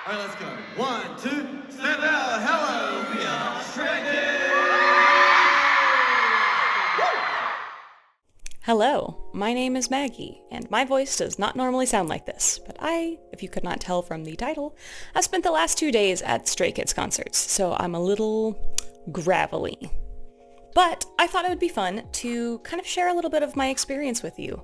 All right, let's go. 1, 2, stand out. Hello, we are Shredded. Hello, my name is Maggie, and my voice does not normally sound like this, but I, if you could not tell from the title, have spent the last 2 days at Stray Kids concerts, so I'm a little gravelly. But I thought it would be fun to kind of share a little bit of my experience with you.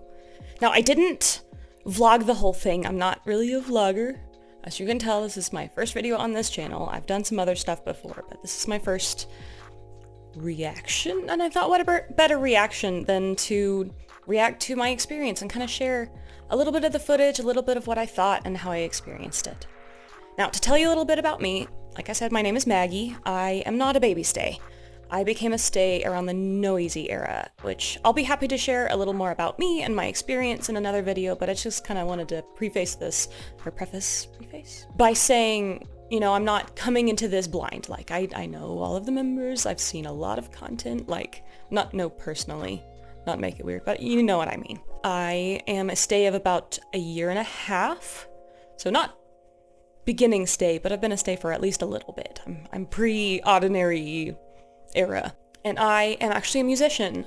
Now, I didn't vlog the whole thing. I'm not really a vlogger. As you can tell, this is my first video on this channel. I've done some other stuff before, but this is my first reaction, and I thought what a better reaction than to react to my experience and kind of share a little bit of the footage, a little bit of what I thought and how I experienced it. Now, to tell you a little bit about me, like I said, my name is Maggie. I am not a baby stay. I became a stay around the Noisy era, which I'll be happy to share a little more about me and my experience in another video, but I just kind of wanted to preface by saying, you know, I'm not coming into this blind. Like, I know all of the members, I've seen a lot of content, like, not know personally, not make it weird, but you know what I mean. I am a stay of about a year and a half, so not beginning stay, but I've been a stay for at least a little bit. I'm pre-ordinary era, and I am actually a musician.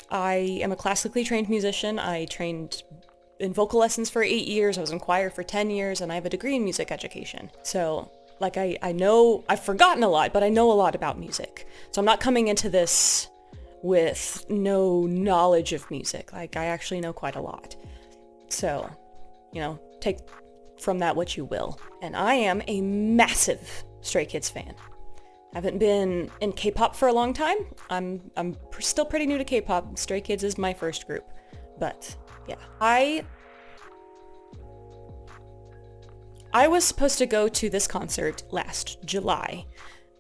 I am a classically trained musician. I trained in vocal lessons for 8 years. I was in choir for 10 years, and I have a degree in music education. So, like, I know, I've forgotten a lot, but I know a lot about music. So I'm not coming into this with no knowledge of music. Like, I actually know quite a lot. So, you know, take from that what you will. And I am a massive Stray Kids fan. I haven't been in K-pop for a long time. I'm still pretty new to K-pop. Stray Kids is my first group. But yeah, I was supposed to go to this concert last July.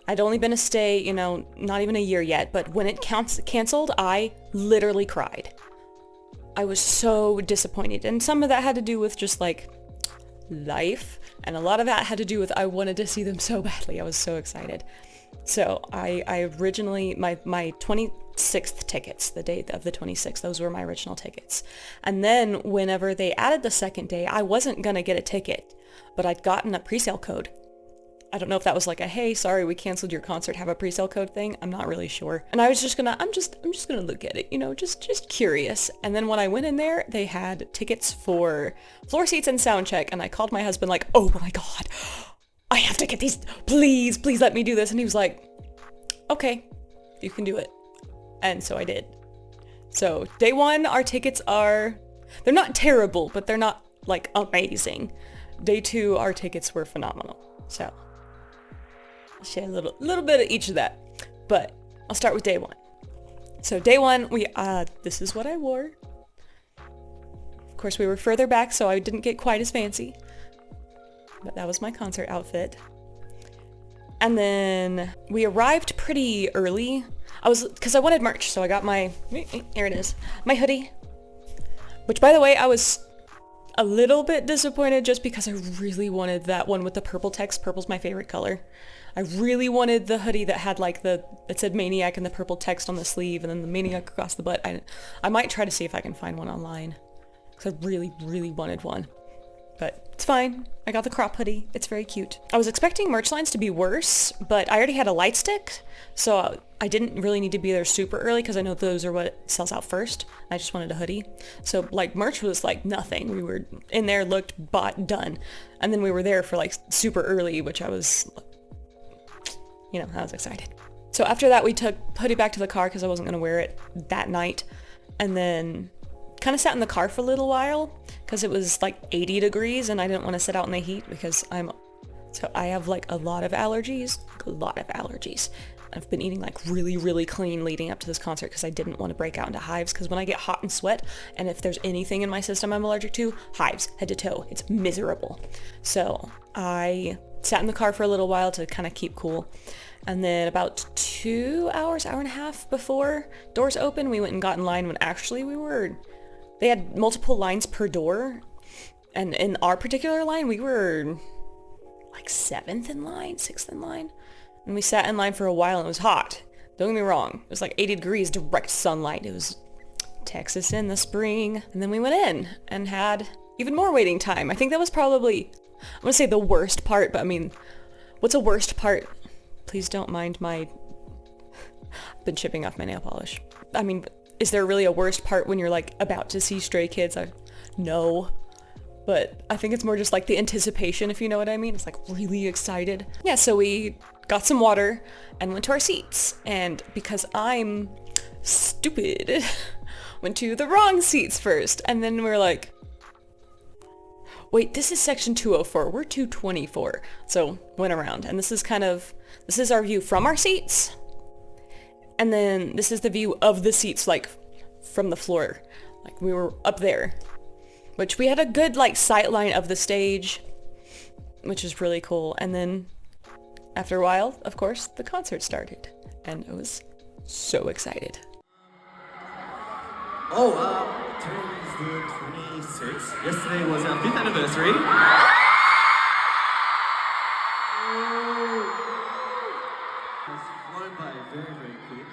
I'd only been a stay, you know, not even a year yet, but when it canceled, I literally cried. I was so disappointed, and some of that had to do with just like life, and a lot of that had to do with I wanted to see them so badly. I was so excited. So I originally, my 26th tickets, the date of the 26th, those were my original tickets. And then whenever they added the second day, I wasn't going to get a ticket, but I'd gotten a presale code. I don't know if that was like a, hey, sorry, we canceled your concert, have a presale code thing. I'm not really sure. And I was just gonna, I'm just gonna look at it, you know, just curious. And then when I went in there, they had tickets for floor seats and soundcheck. And I called my husband like, oh my God, I have to get these, please let me do this. And he was like, okay, you can do it. And so I did. So day one, our tickets are, they're not terrible, but they're not like amazing. Day two, our tickets were phenomenal. So I'll share a little bit of each of that, but I'll start with day one. So day one, this is what I wore. Of course, we were further back, so I didn't get quite as fancy, but that was my concert outfit. And then we arrived pretty early. Because I wanted merch, so I got here it is, my hoodie, which, by the way, I was a little bit disappointed just because I really wanted that one with the purple text. Purple's my favorite color. I really wanted the hoodie that had like it said Maniac and the purple text on the sleeve and then the Maniac across the butt. I might try to see if I can find one online because I really wanted one. But it's fine. I got the crop hoodie. It's very cute. I was expecting merch lines to be worse, but I already had a light stick, so I didn't really need to be there super early because I know those are what sells out first. I just wanted a hoodie. So like merch was like nothing. We were in there, looked, bought, done. And then we were there for like super early, which I was, you know, I was excited. So after that, we took hoodie back to the car because I wasn't going to wear it that night. And then kind of sat in the car for a little while because it was like 80 degrees and I didn't want to sit out in the heat because I have like a lot of allergies. I've been eating like really clean leading up to this concert because I didn't want to break out into hives because when I get hot and sweat, and if there's anything in my system I'm allergic to, hives, head to toe. It's miserable. So I sat in the car for a little while to kind of keep cool. And then about 2 hours, hour and a half before doors open, we went and got in line when actually they had multiple lines per door. And in our particular line, we were like 7th in line, 6th in line. And we sat in line for a while and it was hot. Don't get me wrong. It was like 80 degrees, direct sunlight. It was Texas in the spring. And then we went in and had even more waiting time. I think that was probably I'm gonna say the worst part, but I mean, what's a worst part? Please don't mind my... I've been chipping off my nail polish. I mean, is there really a worst part when you're like about to see Stray Kids? No. But I think it's more just like the anticipation, if you know what I mean. It's like really excited. Yeah, so we got some water and went to our seats. And because I'm stupid, went to the wrong seats first. And then we were like, wait, this is section 204. We're 224. So went around. And this is our view from our seats. And then this is the view of the seats, like from the floor. Like we were up there. Which we had a good like sight line of the stage, which is really cool. And then after a while, of course, the concert started. And I was so excited. Today is the 26th. Yesterday was our 5th anniversary. It's flown by very, very quick.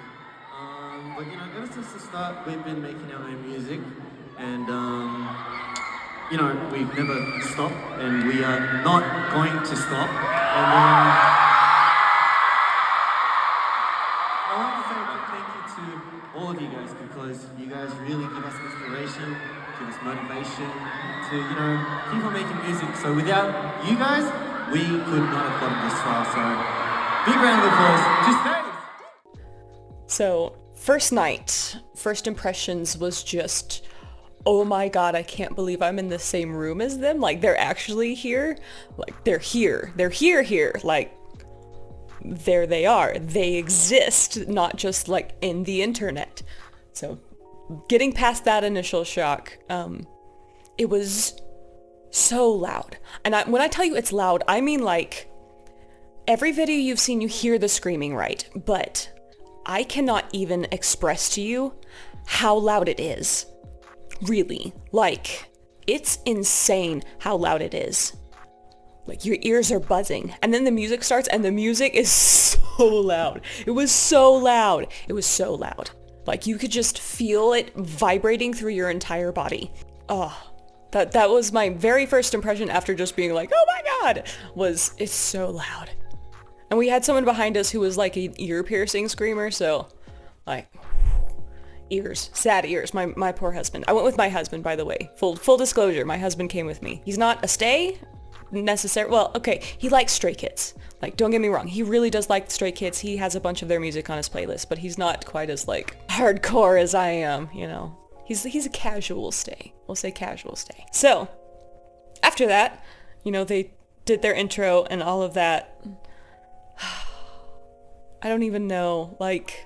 But you know, ever since the start, we've been making our own music. And you know, we've never stopped, and we are not going to stop. And I want to say a big thank you to all of you guys, because you guys really give us inspiration, give us motivation to, you know, keep on making music. So without you guys, we could not have gotten this far. So big round of applause to Stay. So first night, first impressions was just, oh my god, I can't believe I'm in the same room as them. Like, they're actually here. Like, they're here. They're here. Like, there they are. They exist, not just, like, in the internet. So, getting past that initial shock, it was so loud. And when I tell you it's loud, I mean, like, every video you've seen, you hear the screaming, right? But I cannot even express to you how loud it is. Really, like, it's insane how loud it is. Like, your ears are buzzing, and then the music starts, and the music is so loud. It was so loud. It was so loud. Like, you could just feel it vibrating through your entire body. Oh, that was my very first impression after just being like, oh my god, was it's so loud. And we had someone behind us who was like an ear piercing screamer, so, like... ears, sad ears, my poor husband. I went with my husband, by the way. Full disclosure, my husband came with me. He's not a stay necessarily. Well, okay, he likes Stray Kids. Like, don't get me wrong, he really does like Stray Kids. He has a bunch of their music on his playlist, but he's not quite as like hardcore as I am, you know. He's a casual stay. We'll say casual stay. So after that, you know, they did their intro and all of that. I don't even know, like,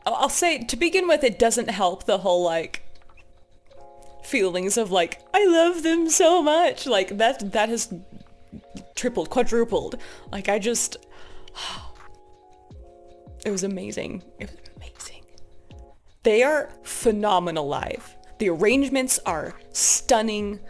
I'll say, to begin with, it doesn't help the whole, like, feelings of, like, I love them so much. Like, that has tripled, quadrupled. Like, it was amazing. It was amazing. They are phenomenal live. The arrangements are stunning.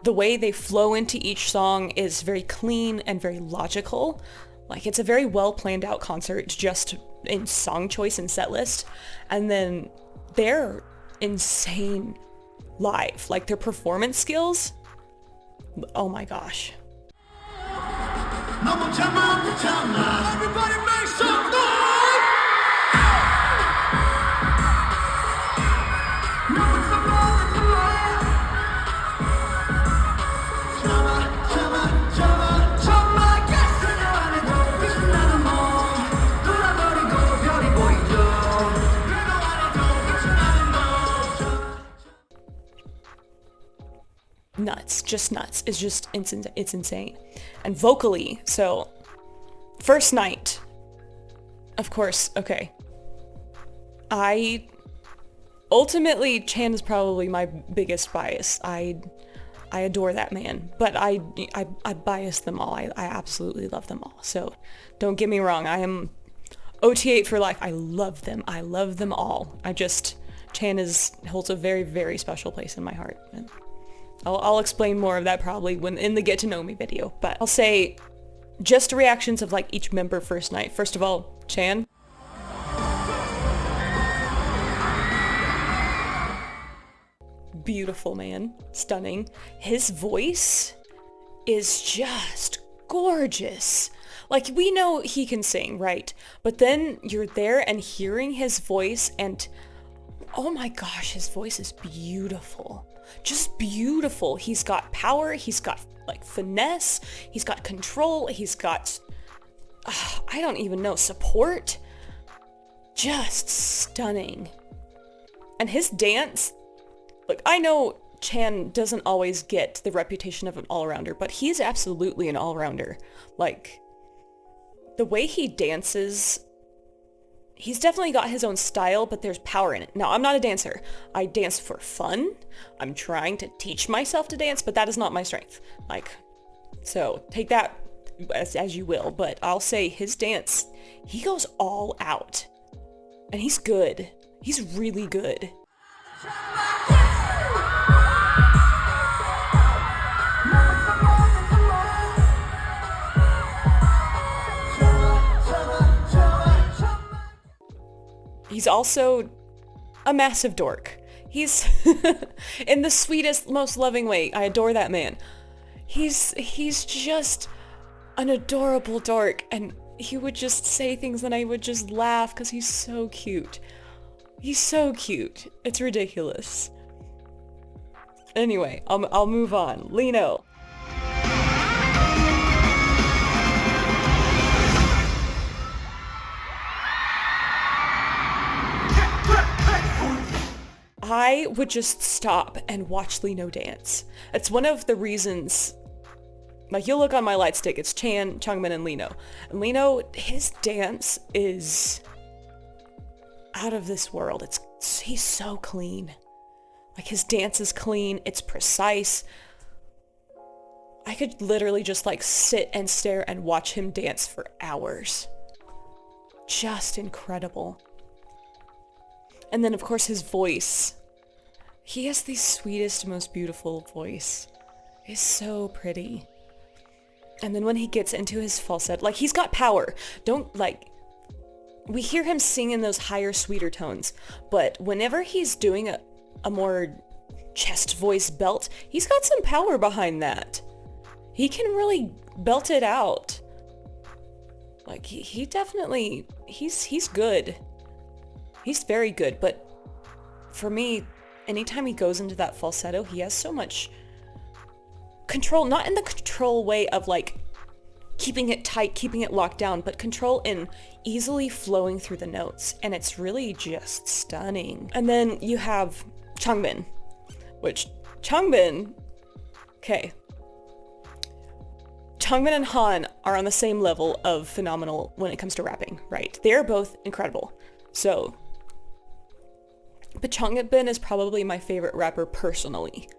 The way they flow into each song is very clean and very logical. Like, it's a very well planned out concert, just in song choice and set list. And then they're insane live. Like, their performance skills, oh my gosh. Everybody make some noise! Nuts, just nuts. It's insane. And vocally, so first night, of course, okay. Ultimately, Chan is probably my biggest bias. I adore that man, but I bias them all. I absolutely love them all. So don't get me wrong. I am OT8 for life. I love them. I love them all. Chan holds a very, very special place in my heart. And I'll explain more of that probably when in the get to know me video, but I'll say just reactions of like each member first night. First of all, Chan. beautiful man, stunning. His voice is just gorgeous. Like, we know he can sing, right? But then you're there and hearing his voice and, oh my gosh, his voice is beautiful. Just beautiful. He's got power, he's got like finesse, he's got control, he's got, I don't even know, support. Just stunning. And his dance, look, I know Chan doesn't always get the reputation of an all-rounder, but he's absolutely an all-rounder. Like, the way he dances, he's definitely got his own style, but there's power in it. Now, I'm not a dancer. I dance for fun. I'm trying to teach myself to dance, but that is not my strength. Like, so take that as you will, but I'll say his dance, he goes all out. And he's good. He's really good. He's also a massive dork. He's in the sweetest, most loving way. I adore that man. He's just an adorable dork, and he would just say things and I would just laugh because he's so cute. He's so cute. It's ridiculous. Anyway, I'll move on. Lino. I would just stop and watch Lino dance. It's one of the reasons, like, you'll look on my light stick, it's Chan, Chungmin, and Lino. And Lino, his dance is out of this world. He's so clean. Like, his dance is clean, it's precise. I could literally just like sit and stare and watch him dance for hours. Just incredible. And then of course his voice. He has the sweetest, most beautiful voice. It's so pretty. And then when he gets into his falsetto, like, he's got power. We hear him sing in those higher, sweeter tones, but whenever he's doing a more chest voice belt, he's got some power behind that. He can really belt it out. Like, he definitely, he's good. He's very good, but for me, anytime he goes into that falsetto, he has so much control, not in the control way of like keeping it tight, keeping it locked down, but control in easily flowing through the notes, and it's really just stunning. And then you have Chungmin, which Chungmin and Han are on the same level of phenomenal when it comes to rapping, right? They're both incredible. So, but Chungbin is probably my favorite rapper personally.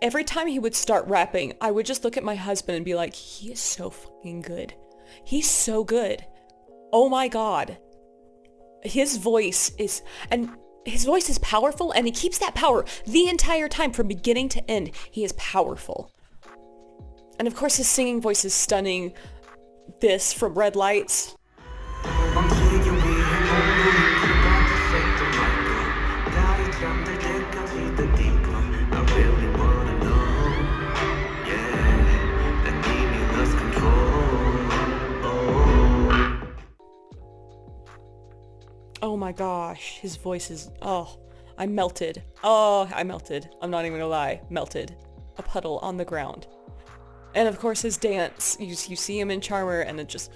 Every time he would start rapping, I would just look at my husband and be like, he is so fucking good. He's so good. Oh my god. His voice is powerful, and he keeps that power the entire time from beginning to end. He is powerful. And of course his singing voice is stunning. This from Red Lights. Oh my gosh, his voice is, I melted. I melted. I'm not even gonna lie, melted. A puddle on the ground. And of course his dance, you see him in Charmer, and it just...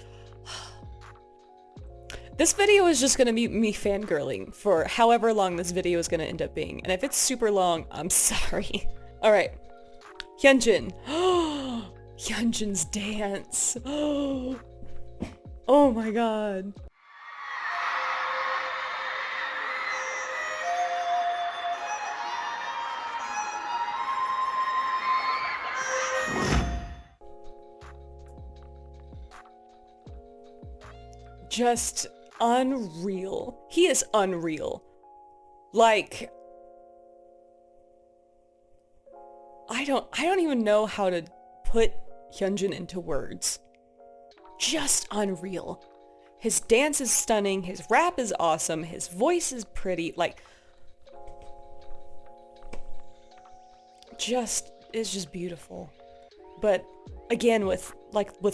This video is just gonna be me fangirling for however long this video is gonna end up being. And if it's super long, I'm sorry. Alright. Hyunjin. Hyunjin's dance. Oh my god. unreal. He is unreal. Like, I don't even know how to put Hyunjin into words. Just unreal. His dance is stunning, his rap is awesome, his voice is pretty, like, it's just beautiful. But again, with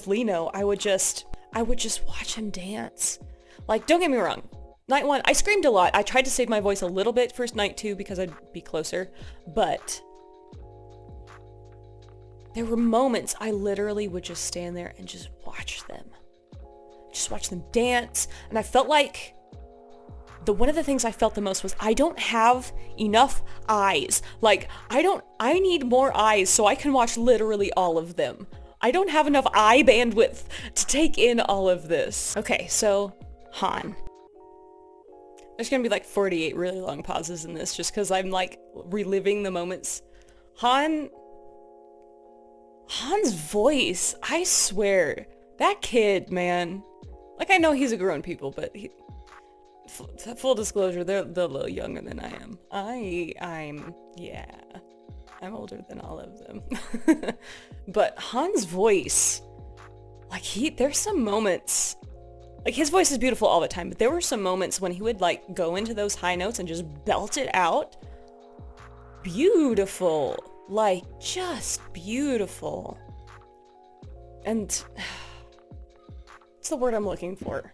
Lino, I would just watch him dance. Like, don't get me wrong, night one, I screamed a lot. I tried to save my voice a little bit for night two because I'd be closer, but there were moments I literally would just stand there and just watch them. Just watch them dance. And I felt like one of the things I felt the most was I don't have enough eyes. Like, I need more eyes so I can watch literally all of them. I don't have enough eye bandwidth to take in all of this. Okay, so Han. There's gonna be like 48 really long pauses in this just because I'm like reliving the moments. Han's voice, I swear, that kid, man. Like, I know he's a grown people, but full disclosure, they're a little younger than I am. I'm older than all of them. But Han's voice, like, there's some moments, like, his voice is beautiful all the time, but there were some moments when he would, like, go into those high notes and just belt it out. Beautiful. Like, just beautiful. And what's the word I'm looking for?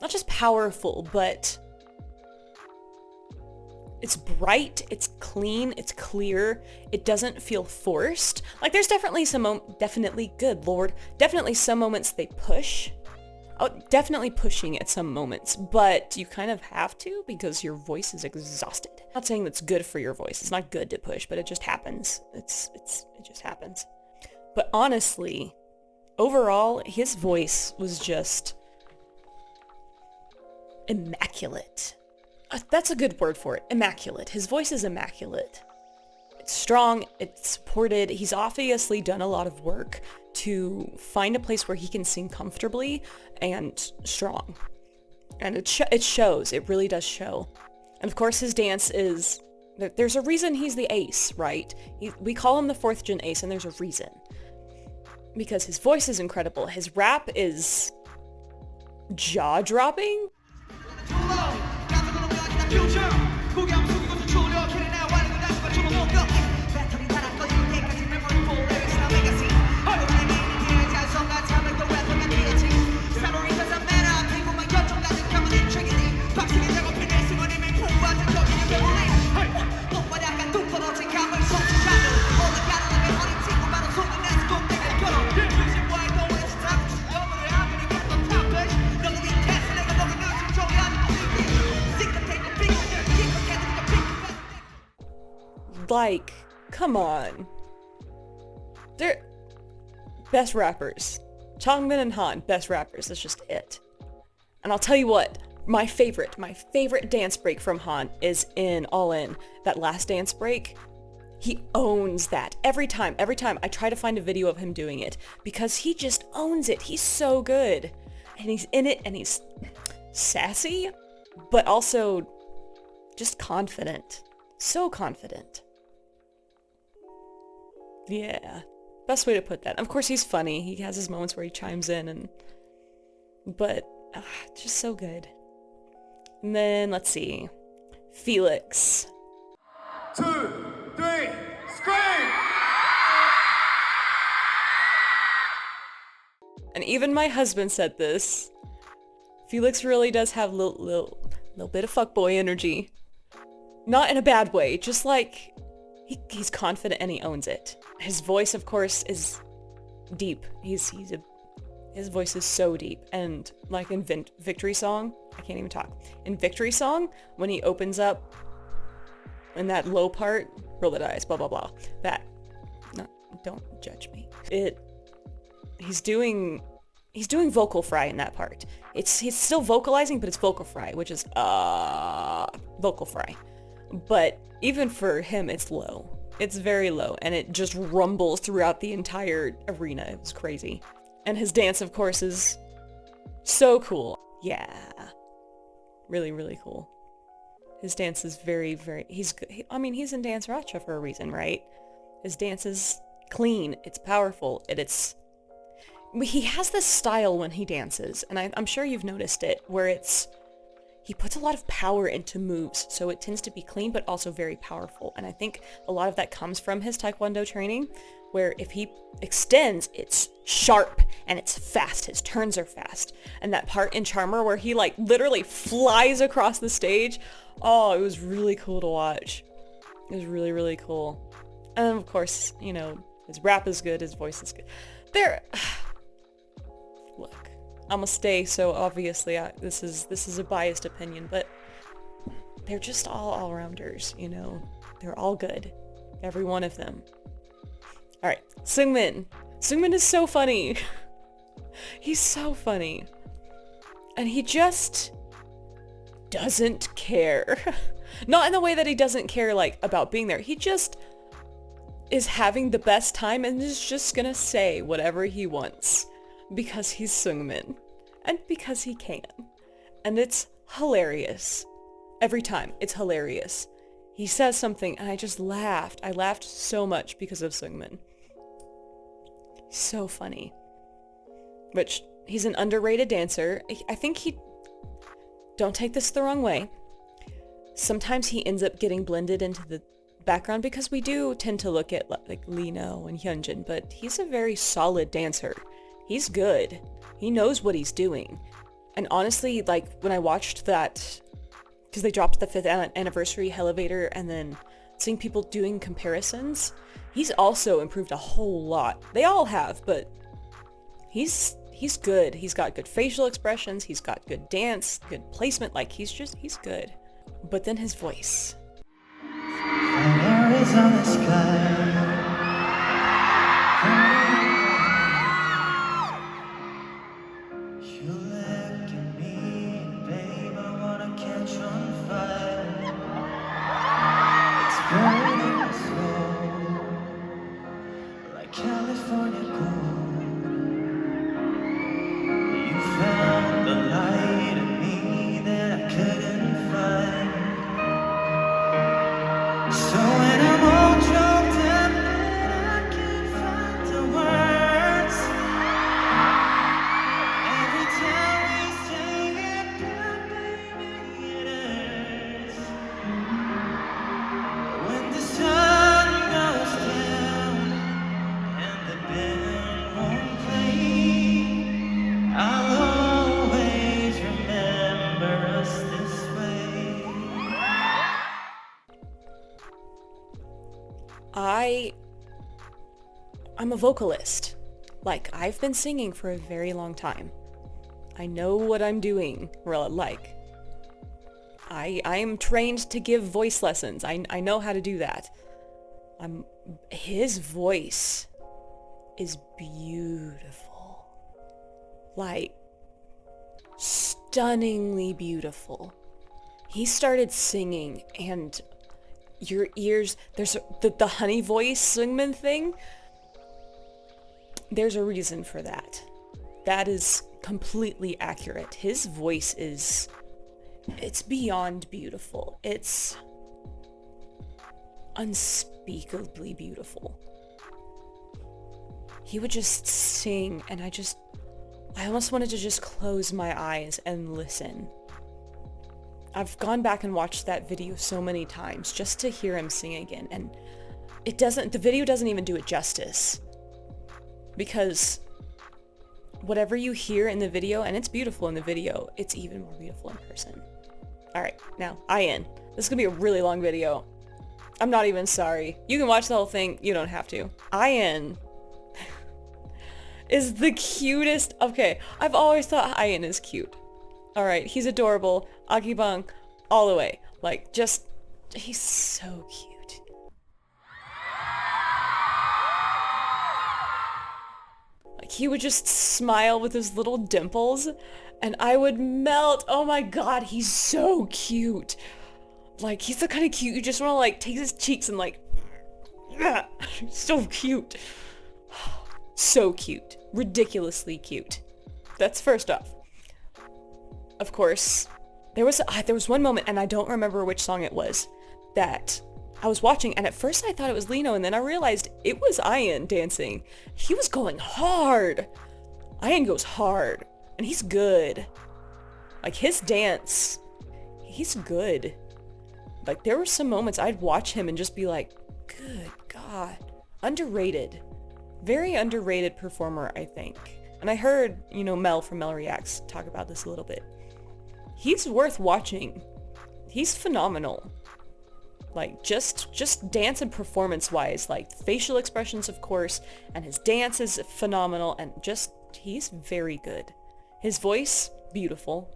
Not just powerful, but it's bright, it's clean, it's clear, it doesn't feel forced. Like, there's definitely good lord, definitely some moments they push. Oh, definitely pushing at some moments, but you kind of have to because your voice is exhausted. I'm not saying that's good for your voice. It's not good to push, but it just happens. It just happens. But honestly, overall, his voice was just immaculate. That's a good word for it. Immaculate. His voice is immaculate. It's strong. It's supported. He's obviously done a lot of work to find a place where he can sing comfortably and strong. And it shows. It really does show. And of course, his dance is... There's a reason he's the ace, right? We call him the 4th gen ace, and there's a reason. Because his voice is incredible. His rap is jaw-dropping. Like, come on. They're best rappers. Changbin and Han, best rappers. That's just it. And I'll tell you what, my favorite dance break from Han is in All In. That last dance break, he owns that. Every time I try to find a video of him doing it because he just owns it. He's so good. And he's in it and he's sassy, but also just confident. So confident. Yeah, best way to put that. Of course, he's funny. He has his moments where he chimes in, but just so good. And then let's see, Felix. 2, 3, scream! And even my husband said this. Felix really does have a little bit of fuckboy energy. Not in a bad way, just like he's confident and he owns it. His voice, of course, is deep. His voice is so deep. And like in Victory Song, I can't even talk. In Victory Song, when he opens up in that low part, roll the dice, blah, blah, blah. Don't judge me. He's doing vocal fry in that part. He's still vocalizing, but it's vocal fry, which is vocal fry. But even for him, it's low. It's very low, and it just rumbles throughout the entire arena. It was crazy. And his dance, of course, is So cool. Yeah. Really, really cool. His dance is very, very, he's in Dance Racha for a reason, right? His dance is clean, it's powerful, he has this style when he dances, and I'm sure you've noticed it, where he puts a lot of power into moves, so it tends to be clean but also very powerful. And I think a lot of that comes from his Taekwondo training, where if he extends, it's sharp and it's fast. His turns are fast. And that part in Charmer where he like literally flies across the stage, oh, it was really cool to watch. It was really, really cool. And of course, you know, his rap is good, his voice is good. Look, I'm a stay, so obviously this is a biased opinion, but they're just all-rounders, you know? They're all good. Every one of them. Alright, Seungmin. Seungmin is so funny. He's so funny. And he just doesn't care. Not in the way that he doesn't care, like, about being there. He just is having the best time and is just gonna say whatever he wants. Because he's Seungmin. And because he can. And it's hilarious. Every time, it's hilarious. He says something and I just laughed. I laughed so much because of Seungmin. So funny. Which, he's an underrated dancer. I think don't take this the wrong way. Sometimes he ends up getting blended into the background because we do tend to look at like Lino and Hyunjin, but he's a very solid dancer. He's good. He knows what he's doing. And honestly, like when I watched that, because they dropped the 5th anniversary elevator and then seeing people doing comparisons, he's also improved a whole lot. They all have, but he's good. He's got good facial expressions. He's got good dance, good placement. Like he's good. But then his voice. Arizona sky. You look at me, babe, I wanna catch on fire. It's burning slow, like California gold. You found the light in me that I couldn't find. So when I'm all choked up and I can't find the words, every time we sing it down, baby, it hurts. When the sun goes down and the band won't play, I'll always remember us this way. I'm a vocalist. Like, I've been singing for a very long time. I know what I'm doing, like. I am trained to give voice lessons. I know how to do that. His voice is beautiful. Like, stunningly beautiful. He started singing and your ears, there's the honey voice Seungmin thing. There's a reason for that. That is completely accurate. His voice it's beyond beautiful. It's unspeakably beautiful. He would just sing and I almost wanted to just close my eyes and listen. I've gone back and watched that video so many times just to hear him sing again, and the video doesn't even do it justice. Because whatever you hear in the video, and it's beautiful in the video, it's even more beautiful in person. Alright, now, IN. This is gonna be a really long video. I'm not even sorry. You can watch the whole thing, you don't have to. IN is the cutest. Okay, I've always thought IN is cute. Alright, he's adorable. Akibang, all the way. Like, he's so cute. Like, he would just smile with his little dimples, and I would melt. Oh my god, he's so cute. Like, he's the kind of cute you just want to, like, take his cheeks and, like, so cute. So cute. Ridiculously cute. That's first off. of course, there was one moment, and I don't remember which song it was, that I was watching, and at first I thought it was Lino, and then I realized it was Ian dancing. He was going hard. Ian goes hard, and he's good. Like, his dance, he's good. Like, there were some moments I'd watch him and just be like, good God. Underrated. Very underrated performer, I think. And I heard, Mel from Mel Reacts talk about this a little bit. He's worth watching. He's phenomenal. Like, just dance and performance-wise, like, facial expressions, of course, and his dance is phenomenal, and just, he's very good. His voice, beautiful.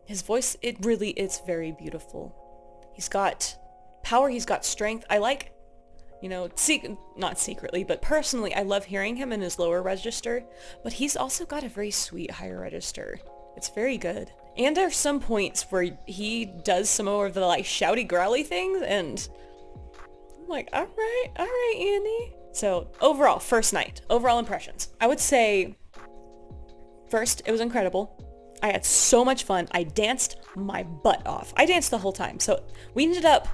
His voice, it really is very beautiful. He's got power, he's got strength. I like, not secretly, but personally, I love hearing him in his lower register, but he's also got a very sweet higher register. It's very good. And there are some points where he does some more of the, like, shouty, growly things, and I'm like, all right, Andy. So, overall, first night, overall impressions. I would say, first, it was incredible. I had so much fun. I danced my butt off. I danced the whole time. So we ended up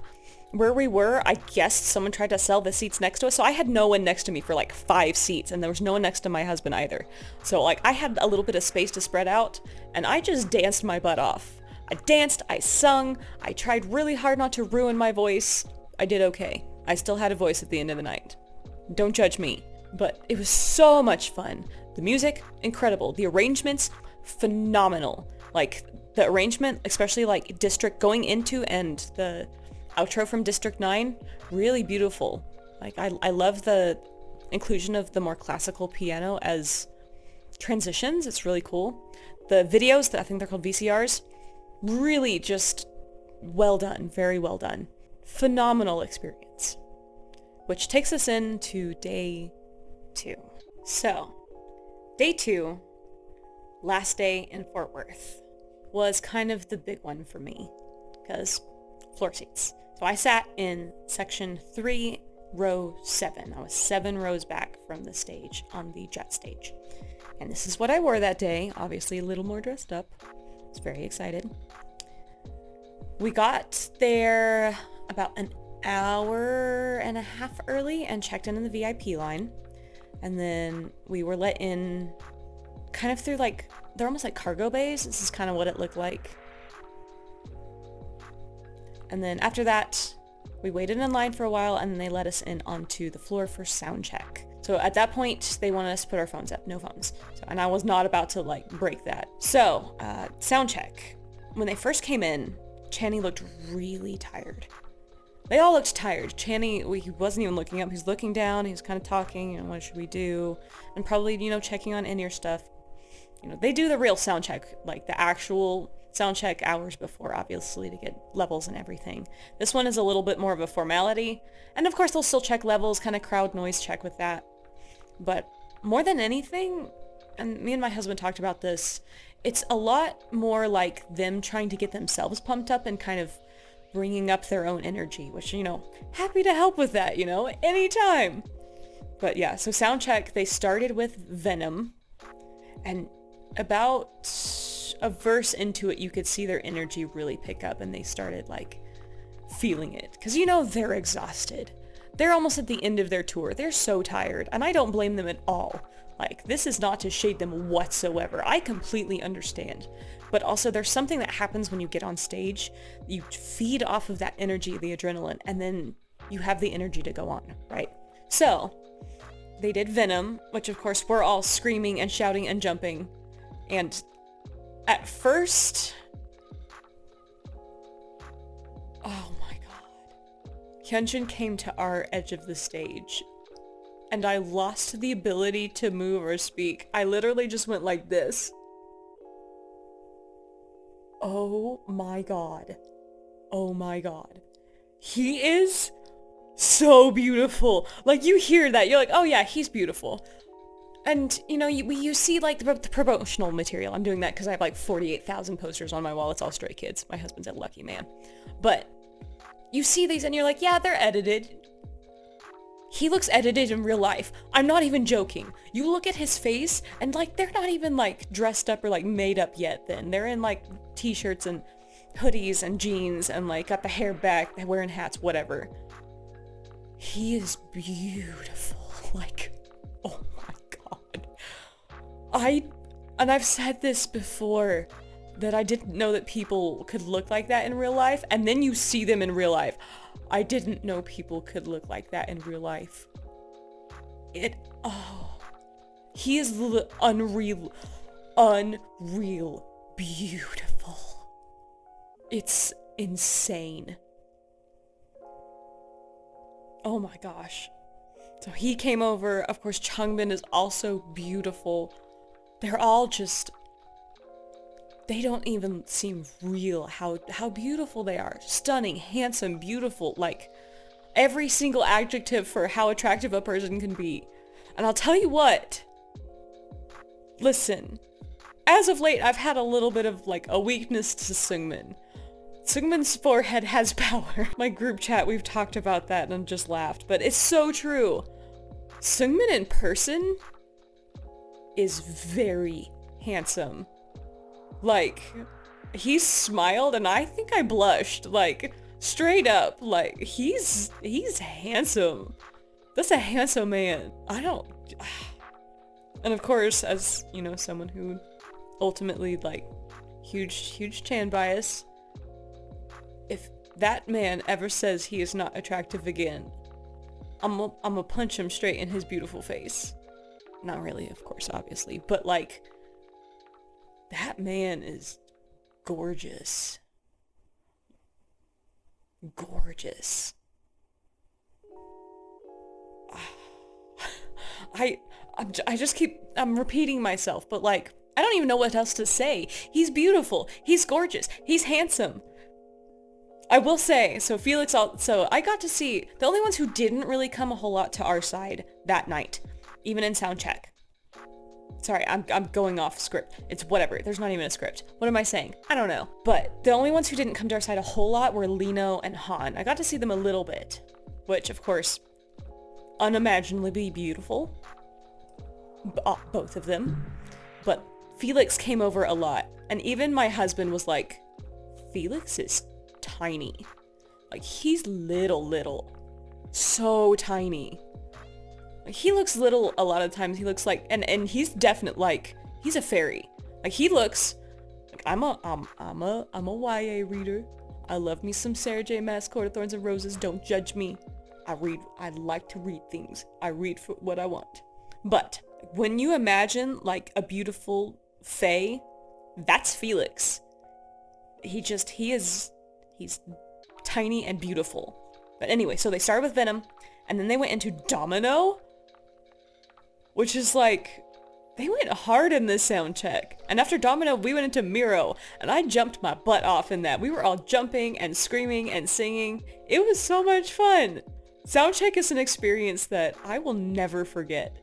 where we were. I guess someone tried to sell the seats next to us. So I had no one next to me for like 5 seats, and there was no one next to my husband either. So like I had a little bit of space to spread out, and I just danced my butt off. I danced, I sung, I tried really hard not to ruin my voice. I did okay. I still had a voice at the end of the night. Don't judge me. But it was so much fun. The music, incredible. The arrangements, phenomenal. Like the arrangement, especially like District going into and the outro from District 9, really beautiful. Like I love the inclusion of the more classical piano as transitions. It's really cool. The videos, I think they're called VCRs, really just well done, very well done. Phenomenal experience. Which takes us into day 2. So, day 2, last day in Fort Worth, was kind of the big one for me, because floor seats. So I sat in section 3, row 7. I was 7 rows back from the stage on the jet stage. And this is what I wore that day, obviously a little more dressed up. I was very excited. We got there about an hour and a half early and checked in the VIP line. And then we were let in kind of through like, they're almost like cargo bays. This is kind of what it looked like. And then after that, we waited in line for a while, and then they let us in onto the floor for sound check. So at that point, they wanted us to put our phones up, no phones. So, and I was not about to like break that. So sound check. When they first came in, Channy looked really tired. They all looked tired. Channy, he wasn't even looking up. He was looking down. He was kind of talking, what should we do? And probably, checking on in-ear stuff. They do the real sound check, like the actual sound check hours before, obviously, to get levels and everything. This one is a little bit more of a formality. And of course, they'll still check levels, kind of crowd noise check with that. But more than anything, and me and my husband talked about this, it's a lot more like them trying to get themselves pumped up and kind of bringing up their own energy, which, happy to help with that, anytime. But yeah, so sound check, they started with Venom, and about a verse into it, you could see their energy really pick up, and they started like feeling it, because they're exhausted. They're almost at the end of their tour. They're so tired, and I don't blame them at all. Like, this is not to shade them whatsoever. I completely understand. But also, there's something that happens when you get on stage. You feed off of that energy, the adrenaline, and then you have the energy to go on, right? So, they did Venom, which of course we're all screaming and shouting and jumping. And at first, oh my god. Hyunjin came to our edge of the stage, and I lost the ability to move or speak. I literally just went like this. Oh my god. Oh my god. He is so beautiful. Like, you hear that, you're like, oh yeah, he's beautiful. And, you see, like, the promotional material. I'm doing that because I have, like, 48,000 posters on my wall. It's all Stray Kids. My husband's a lucky man. But you see these and you're like, yeah, they're edited. He looks edited in real life. I'm not even joking. You look at his face and like, they're not even like dressed up or like made up yet then. They're in like t-shirts and hoodies and jeans and like got the hair back, they're wearing hats, whatever. He is beautiful. Like, oh my God. I've said this before, that I didn't know that people could look like that in real life, and then you see them in real life. I didn't know people could look like that in real life. He is unreal beautiful. It's insane. Oh my gosh. So he came over. Of course, Changbin is also beautiful. They're all just, they don't even seem real how beautiful they are. Stunning, handsome, beautiful, like every single adjective for how attractive a person can be. And I'll tell you what, listen, as of late, I've had a little bit of like a weakness to Seungmin. Seungmin's forehead has power. My group chat, we've talked about that and just laughed, but it's so true. Seungmin in person is very handsome. Like, he smiled and I think I blushed, like, straight up. Like, he's handsome. That's a handsome man. And of course, as, you know, someone who ultimately, like, huge Chan bias, if that man ever says he is not attractive again, I'm gonna punch him straight in his beautiful face. Not really, of course, obviously, but like, that man is gorgeous. Gorgeous. I'm repeating myself, but like, I don't even know what else to say. He's beautiful. He's gorgeous. He's handsome. I will say, so I got to see, the only ones who didn't really come a whole lot to our side that night, even in soundcheck. Sorry, I'm going off script. It's whatever. There's not even a script. What am I saying? I don't know. But the only ones who didn't come to our side a whole lot were Lino and Han. I got to see them a little bit, which of course, unimaginably beautiful. Both of them. But Felix came over a lot. And even my husband was like, Felix is tiny. Like, he's little. So tiny. Like, he looks little a lot of times. He looks like, and he's definite, like, he's a fairy. Like, he looks like, I'm a YA reader. I love me some Sarah J Maas, Court of Thorns and Roses. Don't judge me. I like to read things. I read for what I want. But when you imagine like a beautiful fae, that's Felix. He's tiny and beautiful. But anyway, so they started with Venom, and then they went into Domino, which is like, they went hard in this sound check. And after Domino, we went into Miro, and I jumped my butt off in that. We were all jumping and screaming and singing. It was so much fun. Soundcheck is an experience that I will never forget.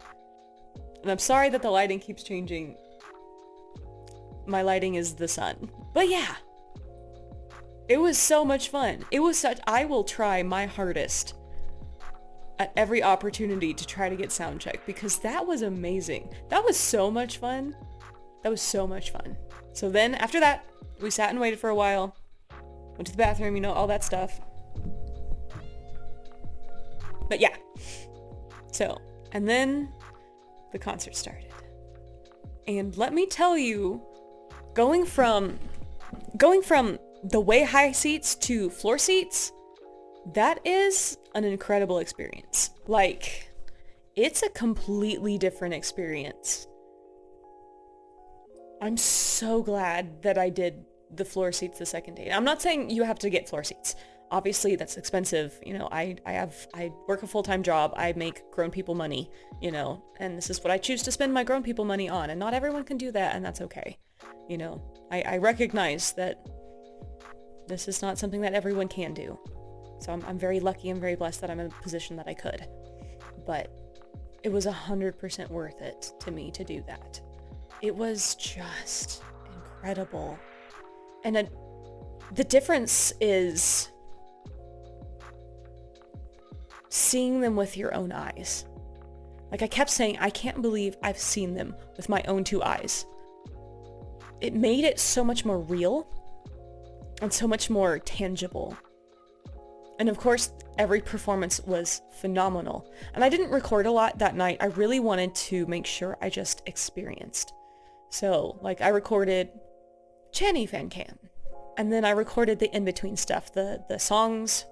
And I'm sorry that the lighting keeps changing. My lighting is the sun. But yeah. It was so much fun. I will try my hardest at every opportunity to try to get soundcheck, because that was amazing. That was so much fun. So then after that, we sat and waited for a while. Went to the bathroom, you know, all that stuff. But yeah. So, and then the concert started. And let me tell you, going from the way high seats to floor seats, that is an incredible experience. Like, it's a completely different experience. I'm so glad that I did the floor seats the second day. I'm not saying you have to get floor seats. Obviously, that's expensive. You know, I work a full-time job. I make grown people money, you know, and this is what I choose to spend my grown people money on. And not everyone can do that, and that's okay. You know, I recognize that this is not something that everyone can do. So I'm very lucky and very blessed that I'm in a position that I could. But it was 100% worth it to me to do that. It was just incredible. And the difference is, seeing them with your own eyes. Like I kept saying, I can't believe I've seen them with my own 2 eyes. It made it so much more real and so much more tangible. And of course, every performance was phenomenal. And I didn't record a lot that night. I really wanted to make sure I just experienced. So, like, I recorded Channy Fan Cam. And then I recorded the in-between stuff, the songs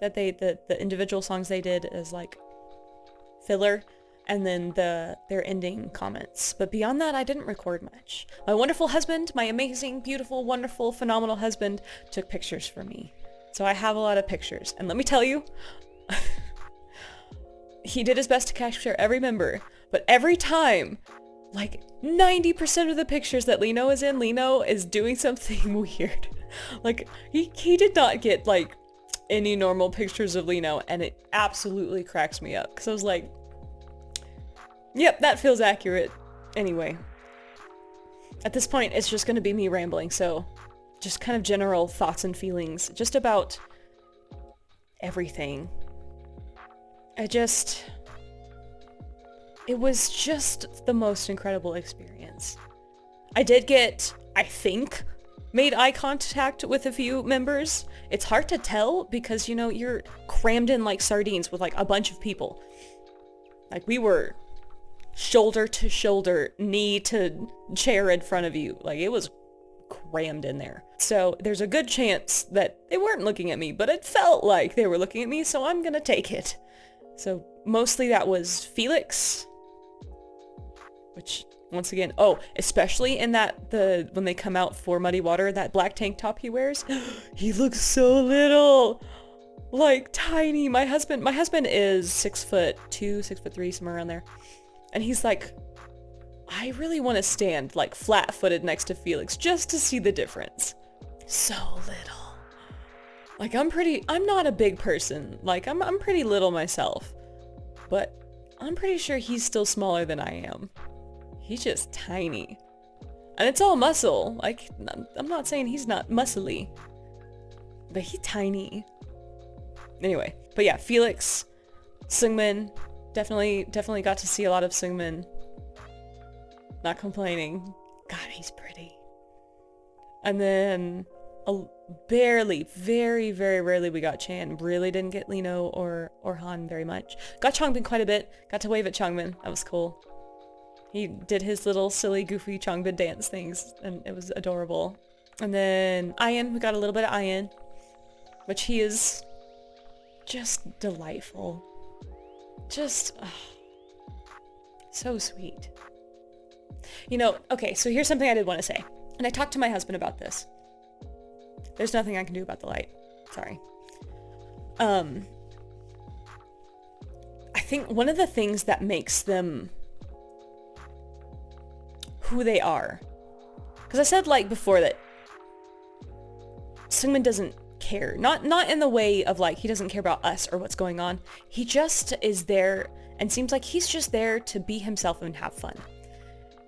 that the individual songs they did as, like, filler. And then their ending comments. But beyond that, I didn't record much. My wonderful husband, my amazing, beautiful, wonderful, phenomenal husband, took pictures for me. So I have a lot of pictures. And let me tell you, he did his best to capture every member. But every time, like 90% of the pictures that Lino is in, Lino is doing something weird. Like, he did not get, like, any normal pictures of Lino. And it absolutely cracks me up. Because I was like, yep, that feels accurate. Anyway, at this point, it's just going to be me rambling, so just kind of general thoughts and feelings, just about everything. It was just the most incredible experience. I did get, I think, made eye contact with a few members. It's hard to tell because, you know, you're crammed in like sardines with like a bunch of people. Like we were shoulder to shoulder, knee to chair in front of you. Like it was crammed in there. So there's a good chance that they weren't looking at me, but it felt like they were looking at me, so I'm gonna take it. So mostly that was Felix, which once again, especially in when they come out for Muddy Water, that black tank top he wears, he looks so little, like tiny. My husband is 6'2", 6'3", somewhere around there. And he's like, I really want to stand like flat-footed next to Felix just to see the difference. So little. Like I'm not a big person. Like I'm pretty little myself. But I'm pretty sure he's still smaller than I am. He's just tiny. And it's all muscle. Like, I'm not saying he's not muscly. But he's tiny. Anyway, but yeah, Felix, Seungmin, definitely got to see a lot of Seungmin. Not complaining. God, he's pretty. And then very, very rarely we got Chan. Really didn't get Lino or Han very much. Got Changbin quite a bit. Got to wave at Changbin. That was cool. He did his little silly, goofy Changbin dance things, and it was adorable. And then Ian, we got a little bit of Ian, which he is just delightful. Just so sweet. You know, okay, so here's something I did want to say. And I talked to my husband about this. There's nothing I can do about the light. Sorry. I think one of the things that makes them who they are, because I said like before that Seungmin doesn't care. Not in the way of like he doesn't care about us or what's going on. He just is there and seems like he's just there to be himself and have fun.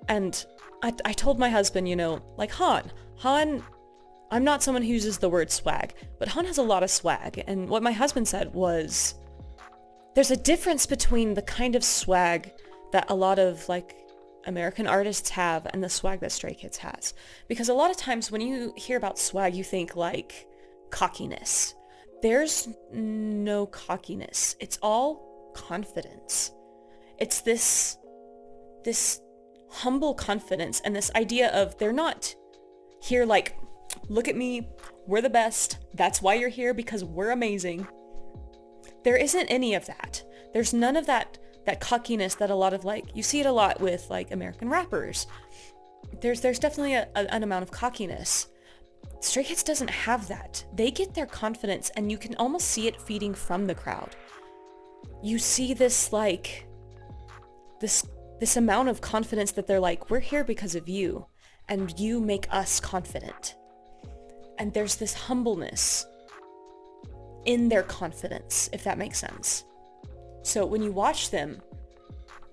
And I told my husband, you know, like Han, I'm not someone who uses the word swag, but Han has a lot of swag. And what my husband said was, there's a difference between the kind of swag that a lot of like American artists have and the swag that Stray Kids has. Because a lot of times when you hear about swag, you think like cockiness. There's no cockiness. It's all confidence. It's this humble confidence and this idea of they're not here like, look at me, we're the best, that's why you're here, because we're amazing. There isn't any of that. There's none of that cockiness that a lot of like, you see it a lot with like American rappers. There's definitely an amount of cockiness. Stray Kids doesn't have that. They get their confidence and you can almost see it feeding from the crowd. You see this like, this amount of confidence that they're like, we're here because of you and you make us confident. And there's this humbleness in their confidence, if that makes sense. So when you watch them,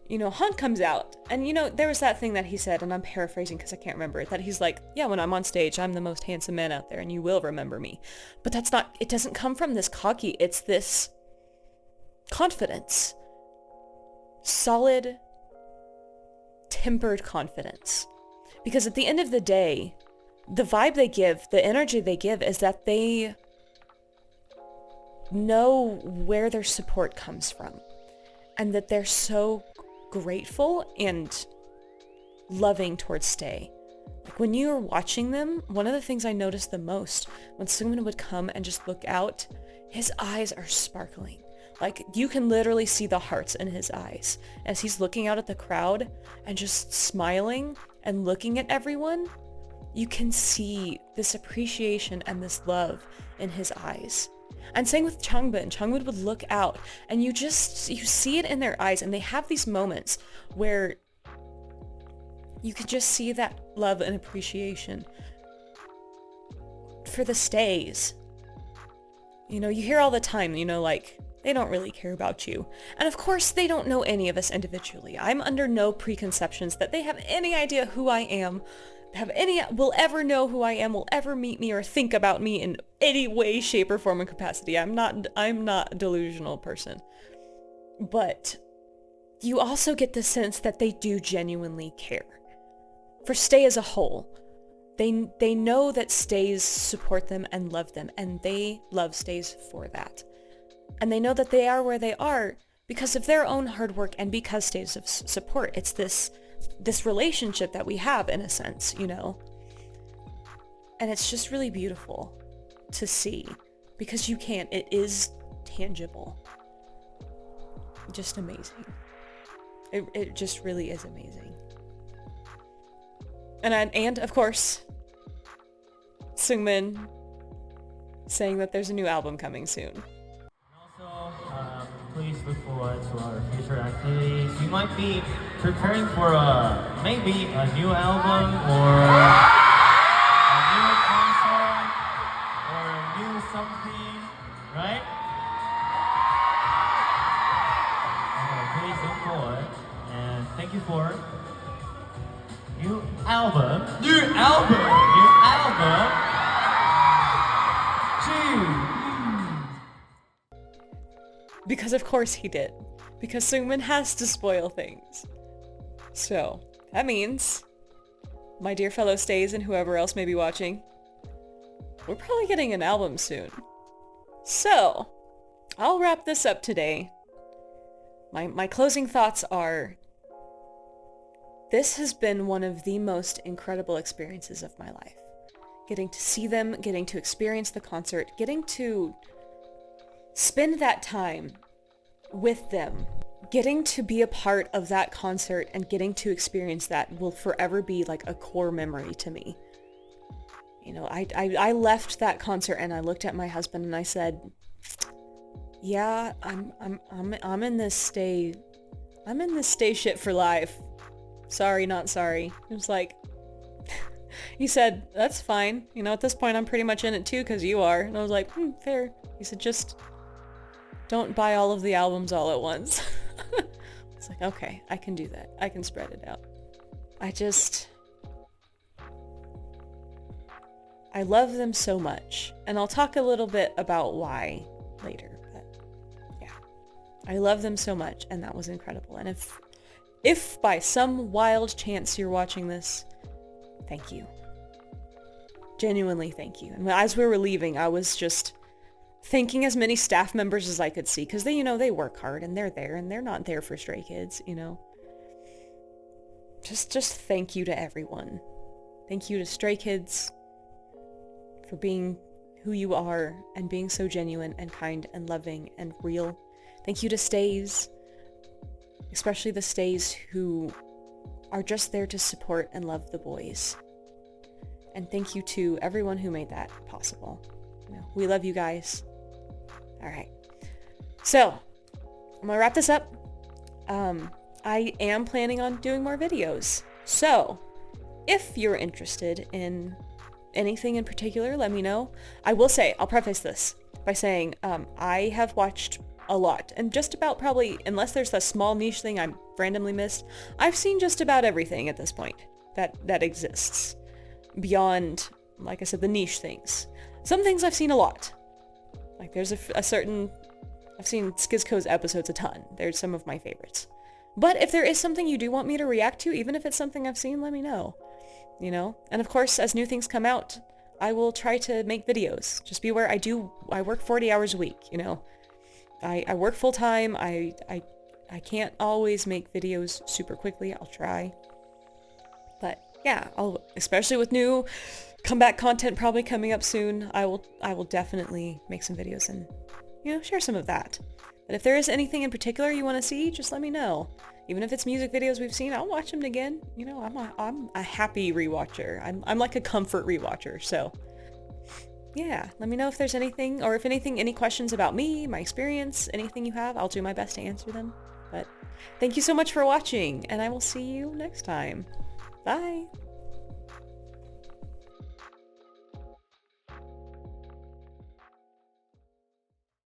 you know, Han comes out and, you know, there was that thing that he said, and I'm paraphrasing because I can't remember it, that he's like, yeah, when I'm on stage, I'm the most handsome man out there and you will remember me. But that's not, it doesn't come from this cocky, it's this confidence. Solid, tempered confidence. Because at the end of the day, the vibe they give, the energy they give is that they know where their support comes from. And that they're so grateful and loving towards Stay. Like when you were watching them, one of the things I noticed the most when someone would come and just look out, his eyes are sparkling. Like you can literally see the hearts in his eyes as he's looking out at the crowd and just smiling and looking at everyone. You can see this appreciation and this love in his eyes. And same with Changbin. Changbin would look out and you see it in their eyes, and they have these moments where you could just see that love and appreciation for the Stays. You know, you hear all the time, you know, like, they don't really care about you. And of course, they don't know any of us individually. I'm under no preconceptions that they have any idea who I am, will ever know who I am, will ever meet me or think about me in any way, shape, or form and capacity. I'm not a delusional person. But you also get the sense that they do genuinely care. For Stay as a whole, they know that Stays support them and love them, and they love Stays for that. And they know that they are where they are because of their own hard work and because Stays of support. It's this relationship that we have, in a sense, you know? And it's just really beautiful to see because it is tangible. Just amazing. It just really is amazing. And of course, Seungmin saying that there's a new album coming soon. Also, please look forward to our future activities. We might be preparing for maybe a new album or a new concert or a new something, right? Please look forward, and thank you for new album. Because of course he did. Because Seungmin has to spoil things. So, that means, my dear fellow Stays and whoever else may be watching, we're probably getting an album soon. So, I'll wrap this up today. My closing thoughts are, this has been one of the most incredible experiences of my life. Getting to see them, getting to experience the concert, getting to spend that time with them, getting to be a part of that concert and getting to experience that will forever be like a core memory to me. You know, I left that concert and I looked at my husband and I said, yeah, I'm in this stay shit for life. Sorry, not sorry. It was like, he said, that's fine. You know, at this point I'm pretty much in it too because you are. And I was like, fair. He said, just don't buy all of the albums all at once. It's like, okay, I can do that. I can spread it out. I love them so much. And I'll talk a little bit about why later. But yeah, I love them so much and that was incredible. And if by some wild chance you're watching this, thank you. Genuinely thank you. And as we were leaving, I was just thanking as many staff members as I could see because they, you know, they work hard and they're there and they're not there for Stray Kids, you know. Just thank you to everyone. Thank you to Stray Kids for being who you are and being so genuine and kind and loving and real. Thank you to Stays, especially the Stays who are just there to support and love the boys. And thank you to everyone who made that possible. You know, we love you guys. All right. So, I'm gonna wrap this up. I am planning on doing more videos. So, if you're interested in anything in particular, let me know. I will say, I'll preface this by saying, I have watched a lot, and just about probably, unless there's a small niche thing I randomly missed, I've seen just about everything at this point that exists. Beyond, like I said, the niche things. Some things I've seen a lot. Like there's a certain I've seen Skizco's episodes a ton. They're some of my favorites. But if there is something you do want me to react to, even if it's something I've seen, let me know. You know? And of course, as new things come out, I will try to make videos. Just be aware, I work 40 hours a week, you know? I work full time. I can't always make videos super quickly. I'll try. But yeah, especially with new comeback content probably coming up soon, I will definitely make some videos and, you know, share some of that. But if there is anything in particular you want to see, just let me know. Even if it's music videos we've seen, I'll watch them again. You know, I'm a happy rewatcher. I'm like a comfort rewatcher, so yeah, let me know if there's anything, or if anything, any questions about me, my experience, anything you have, I'll do my best to answer them. But thank you so much for watching, and I will see you next time. Bye!